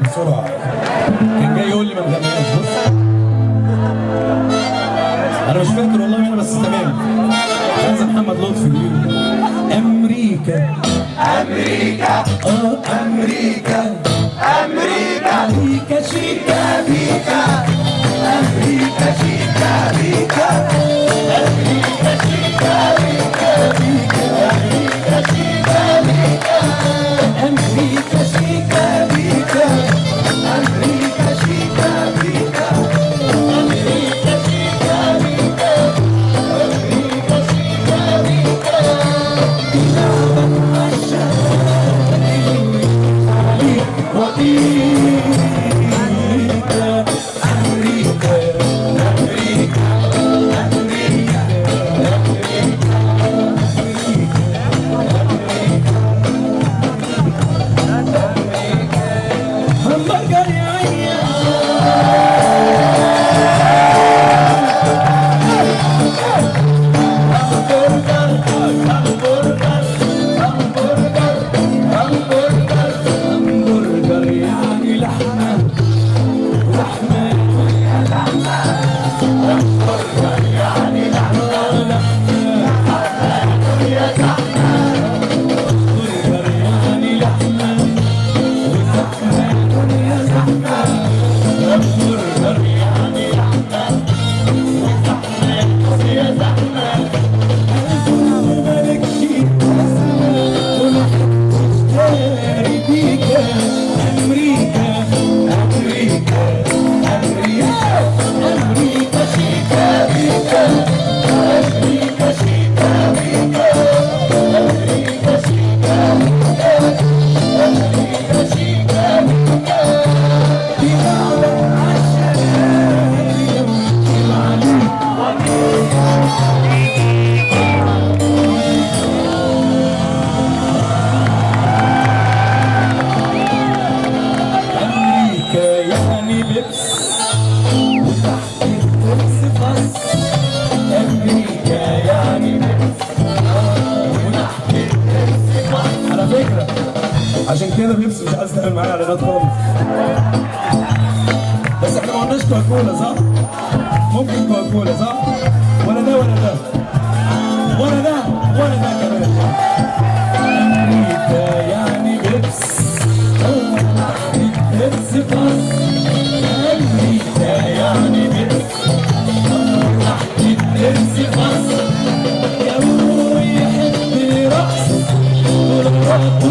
بسرعه. كان جاي يقول لي ما نغنيهاش. بص انا مش فاكر والله مين، بس تمام. عايز محمد لطفي بيقول امريكا امريكا امريكا امريكا امريكا شيكا بيكا امريكا شيكا بيكا امريكا شيكا بيكا امريكا شيكا بيكا امريكا شيكا بيكا امريكا شيكا بيكا امريكا شيكا بيكا امريكا شيكا بيكا بلعبك عالشارع أمريكا أمريكا أمريكا أمريكا همبرجر يا عيني همبرجر يعني لحمة لحمة همبرجر يعني لحمة لحمة يا زحمة همبرجر يعني لحمة ولحمة يا زحمة همبرجر يعني لحمة ولحمة يا زحمة مالكش اشتري بيكا امريكا امريكا امريكا امريكا شيكا بيكا امريكا شيكا بيكا امريكا شيكا بيكا امريكا شيكا بيكا بلعبك عالشارع أمريكا يعني لبس وتحت اللبس فص أمريكا يعني لبس وتحت اللبس فص. على فكرة عشان كده بيبسي مش عايز تعمل معايا اعلانات خالص. بس احنا ما قلناش كوكولا صح؟ ممكن كوكولا صح؟ ولا ده ولا ده ولا ده ولا ده كمان. أمريكا يعني لبس لبس فص أمريكا يعني لبس تحت اللبس فص. جو يحب رقص طول الوقت